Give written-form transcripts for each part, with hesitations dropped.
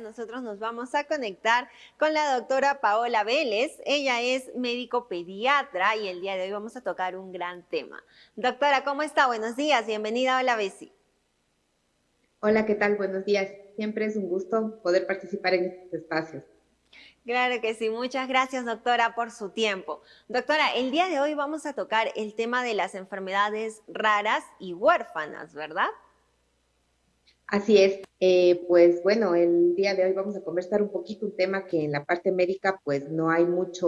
Nosotros nos vamos a conectar con la doctora Paola Vélez. Ella es médico pediatra y el día de hoy vamos a tocar un gran tema. Doctora, ¿cómo está? Buenos días, bienvenida a Hola Besi. Hola, ¿qué tal? Buenos días. Siempre es un gusto poder participar en estos espacios. Claro que sí, muchas gracias doctora por su tiempo. Doctora, el día de hoy vamos a tocar el tema de las enfermedades raras y huérfanas, ¿verdad? Así es. Pues bueno, el día de hoy vamos a conversar un poquito un tema que en la parte médica pues no hay mucha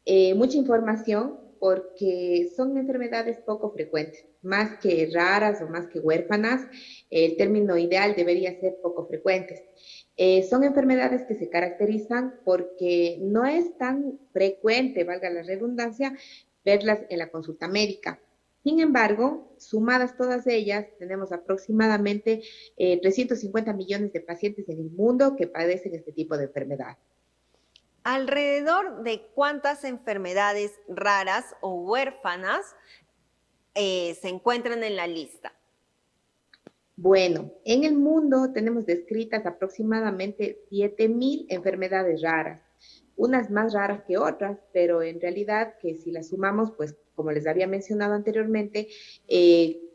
información porque son enfermedades poco frecuentes, más que raras o más que huérfanas, el término ideal debería ser poco frecuentes. Son enfermedades que se caracterizan porque no es tan frecuente, valga la redundancia, verlas en la consulta médica. Sin embargo, sumadas todas ellas, tenemos aproximadamente 350 millones de pacientes en el mundo que padecen este tipo de enfermedad. ¿Alrededor de cuántas enfermedades raras o huérfanas se encuentran en la lista? Bueno, en el mundo tenemos descritas aproximadamente 7.000 enfermedades raras, unas más raras que otras, pero en realidad que si las sumamos, pues como les había mencionado anteriormente,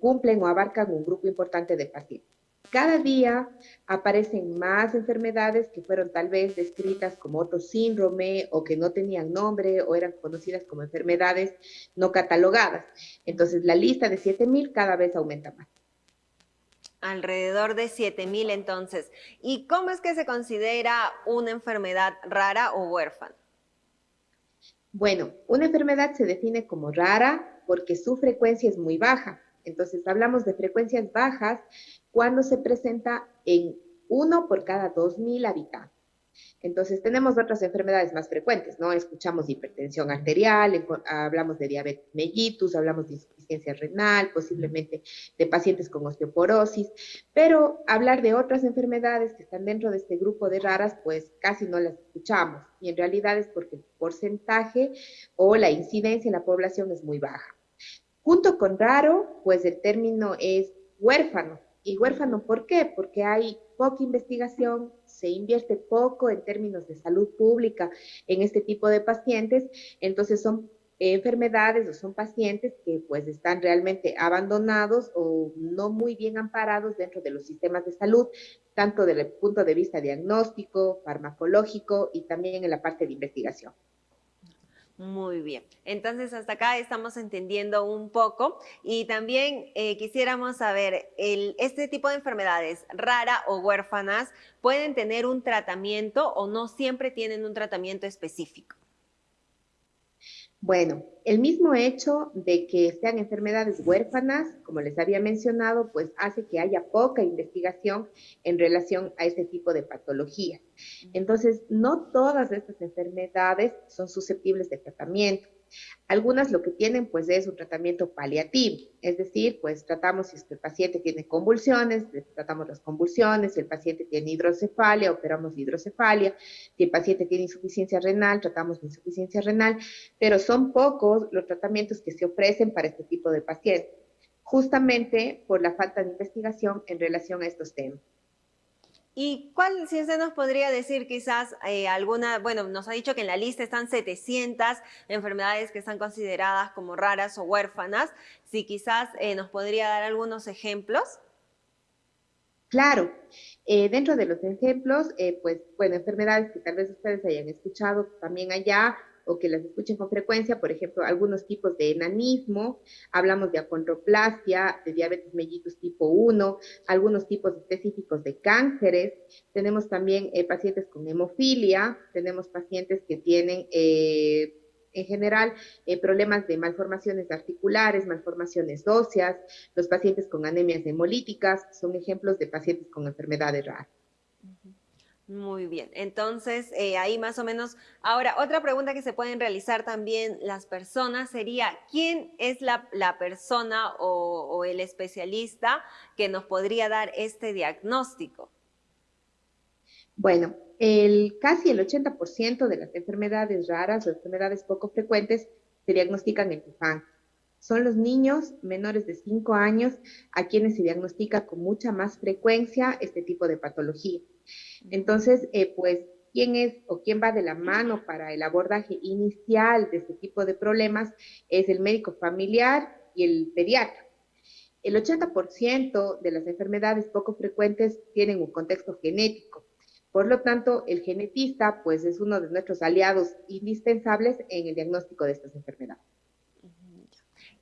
cumplen o abarcan un grupo importante de pacientes. Cada día aparecen más enfermedades que fueron tal vez descritas como otro síndrome o que no tenían nombre o eran conocidas como enfermedades no catalogadas. Entonces, la lista de 7.000 cada vez aumenta más. Alrededor de 7.000 entonces. ¿Y cómo es que se considera una enfermedad rara o huérfana? Bueno, una enfermedad se define como rara porque su frecuencia es muy baja. Entonces, hablamos de frecuencias bajas cuando se presenta en 1 por cada 2.000 habitantes. Entonces, tenemos otras enfermedades más frecuentes, ¿no? Escuchamos de hipertensión arterial, hablamos de diabetes mellitus, hablamos de insuficiencia renal, posiblemente de pacientes con osteoporosis, pero hablar de otras enfermedades que están dentro de este grupo de raras, pues casi no las escuchamos. Y en realidad es porque el porcentaje o la incidencia en la población es muy baja. Junto con raro, pues el término es huérfano. ¿Y huérfano por qué? Porque hay poca investigación, se invierte poco en términos de salud pública en este tipo de pacientes, entonces son enfermedades o son pacientes que pues están realmente abandonados o no muy bien amparados dentro de los sistemas de salud, tanto desde el punto de vista diagnóstico, farmacológico y también en la parte de investigación. Muy bien. Entonces, hasta acá estamos entendiendo un poco y también quisiéramos saber, este tipo de enfermedades rara o huérfanas pueden tener un tratamiento o no siempre tienen un tratamiento específico. Bueno, el mismo hecho de que sean enfermedades huérfanas, como les había mencionado, pues hace que haya poca investigación en relación a este tipo de patología. Entonces, no todas estas enfermedades son susceptibles de tratamiento. Algunas lo que tienen pues es un tratamiento paliativo, es decir, pues tratamos si es que el paciente tiene convulsiones, tratamos las convulsiones, si el paciente tiene hidrocefalia, operamos hidrocefalia, si el paciente tiene insuficiencia renal, tratamos de insuficiencia renal, pero son pocos los tratamientos que se ofrecen para este tipo de pacientes, justamente por la falta de investigación en relación a estos temas. ¿Y cuál, si usted nos podría decir quizás alguna, bueno, nos ha dicho que en la lista están 700 enfermedades que están consideradas como raras o huérfanas, si quizás nos podría dar algunos ejemplos? Claro, dentro de los ejemplos, pues bueno, enfermedades que tal vez ustedes hayan escuchado también allá o que las escuchen con frecuencia, por ejemplo, algunos tipos de enanismo, hablamos de acondroplasia, de diabetes mellitus tipo 1, algunos tipos específicos de cánceres, tenemos también pacientes con hemofilia, tenemos pacientes que tienen en general problemas de malformaciones articulares, malformaciones óseas, los pacientes con anemias hemolíticas son ejemplos de pacientes con enfermedades raras. Muy bien, entonces ahí más o menos. Ahora, otra pregunta que se pueden realizar también las personas sería, ¿quién es la persona o el especialista que nos podría dar este diagnóstico? Bueno, casi el 80% de las enfermedades raras o enfermedades poco frecuentes se diagnostican en infancia. Son los niños menores de 5 años a quienes se diagnostica con mucha más frecuencia este tipo de patología. Entonces, pues, ¿quién es o quién va de la mano para el abordaje inicial de este tipo de problemas? Es el médico familiar y el pediatra. El 80% de las enfermedades poco frecuentes tienen un contexto genético. Por lo tanto, el genetista pues es uno de nuestros aliados indispensables en el diagnóstico de estas enfermedades.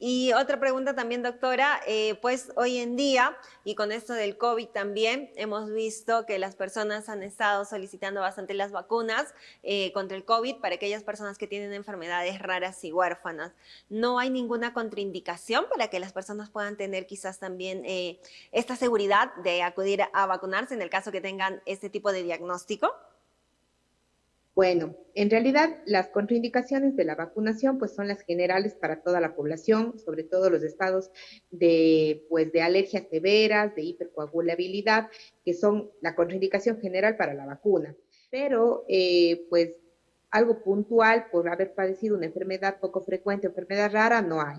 Y otra pregunta también, doctora, pues hoy en día, y con esto del COVID también, hemos visto que las personas han estado solicitando bastante las vacunas contra el COVID para aquellas personas que tienen enfermedades raras y huérfanas. ¿No hay ninguna contraindicación para que las personas puedan tener quizás también esta seguridad de acudir a vacunarse en el caso que tengan este tipo de diagnóstico? Bueno, en realidad las contraindicaciones de la vacunación pues son las generales para toda la población, sobre todo los estados de alergias severas, de hipercoagulabilidad, que son la contraindicación general para la vacuna. Pero pues algo puntual por haber padecido una enfermedad poco frecuente, enfermedad rara, no hay.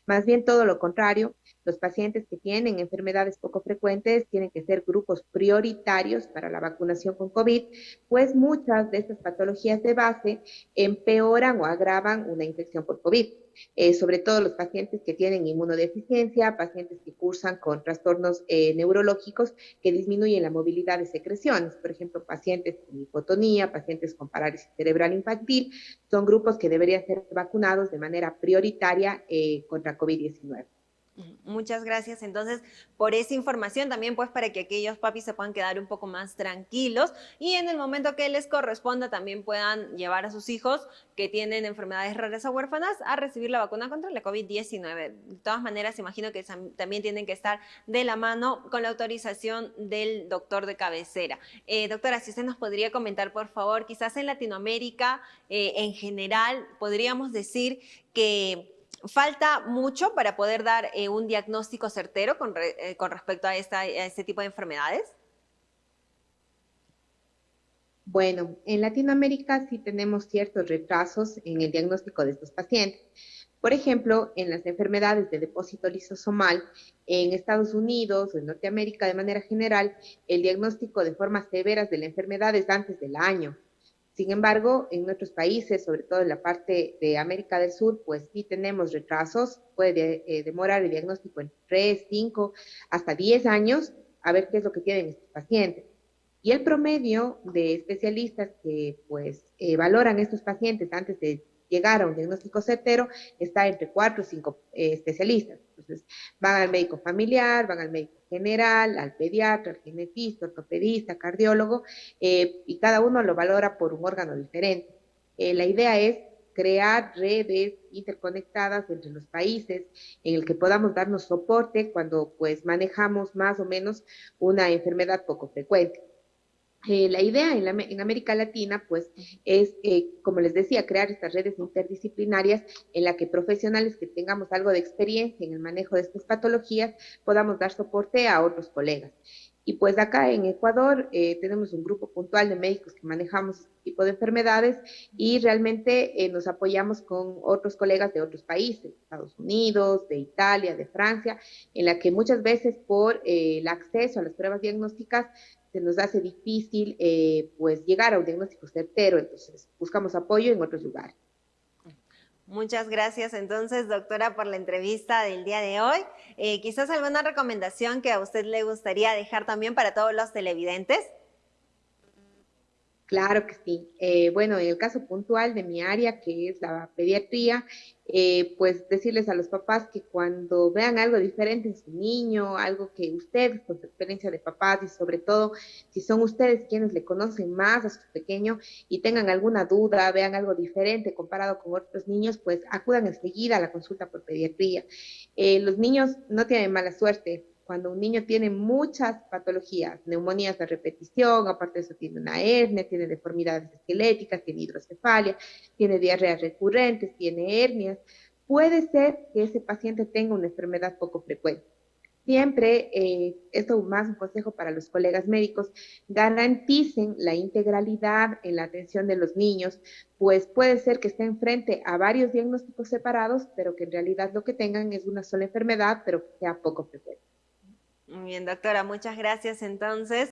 Más bien todo lo contrario, los pacientes que tienen enfermedades poco frecuentes tienen que ser grupos prioritarios para la vacunación con COVID, pues muchas de estas patologías de base empeoran o agravan una infección por COVID. Sobre todo los pacientes que tienen inmunodeficiencia, pacientes que cursan con trastornos neurológicos que disminuyen la movilidad de secreciones, por ejemplo, pacientes con hipotonía, pacientes con parálisis cerebral infantil, son grupos que deberían ser vacunados de manera prioritaria contra COVID-19. Muchas gracias entonces por esa información, también pues para que aquellos papis se puedan quedar un poco más tranquilos y en el momento que les corresponda también puedan llevar a sus hijos que tienen enfermedades raras o huérfanas a recibir la vacuna contra la COVID-19. De todas maneras, imagino que también tienen que estar de la mano con la autorización del doctor de cabecera. Doctora, si usted nos podría comentar, por favor, quizás en Latinoamérica en general podríamos decir que falta mucho para poder dar un diagnóstico certero con respecto a este tipo de enfermedades. Bueno, en Latinoamérica sí tenemos ciertos retrasos en el diagnóstico de estos pacientes. Por ejemplo, en las enfermedades de depósito lisosomal, en Estados Unidos o en Norteamérica de manera general, el diagnóstico de formas severas de la enfermedad es antes del año. Sin embargo, en nuestros países, sobre todo en la parte de América del Sur, pues sí tenemos retrasos, puede demorar el diagnóstico en 3, 5, hasta 10 años, a ver qué es lo que tienen estos pacientes. Y el promedio de especialistas que pues valoran estos pacientes antes de llegar a un diagnóstico certero está entre 4 o 5 especialistas. Entonces, van al médico familiar, van al médico general, al pediatra, al genetista, ortopedista, cardiólogo, y cada uno lo valora por un órgano diferente. La idea es crear redes interconectadas entre los países en el que podamos darnos soporte cuando pues manejamos más o menos una enfermedad poco frecuente. La idea en América Latina, pues, es, como les decía, crear estas redes interdisciplinarias en la que profesionales que tengamos algo de experiencia en el manejo de estas patologías podamos dar soporte a otros colegas. Y pues acá en Ecuador tenemos un grupo puntual de médicos que manejamos este tipo de enfermedades y realmente nos apoyamos con otros colegas de otros países, Estados Unidos, de Italia, de Francia, en la que muchas veces por el acceso a las pruebas diagnósticas se nos hace difícil pues llegar a un diagnóstico certero, entonces buscamos apoyo en otros lugares. Muchas gracias entonces, doctora, por la entrevista del día de hoy. Quizás alguna recomendación que a usted le gustaría dejar también para todos los televidentes. Claro que sí. Bueno, en el caso puntual de mi área, que es la pediatría, pues decirles a los papás que cuando vean algo diferente en su niño, algo que ustedes, con su experiencia de papás y sobre todo si son ustedes quienes le conocen más a su pequeño y tengan alguna duda, vean algo diferente comparado con otros niños, pues acudan enseguida a la consulta por pediatría. Los niños no tienen mala suerte, cuando un niño tiene muchas patologías, neumonías de repetición, aparte de eso tiene una hernia, tiene deformidades esqueléticas, tiene hidrocefalia, tiene diarreas recurrentes, tiene hernias, puede ser que ese paciente tenga una enfermedad poco frecuente. Siempre, esto más un consejo para los colegas médicos, garanticen la integralidad en la atención de los niños, pues puede ser que estén frente a varios diagnósticos separados, pero que en realidad lo que tengan es una sola enfermedad, pero que sea poco frecuente. Muy bien, doctora, muchas gracias entonces.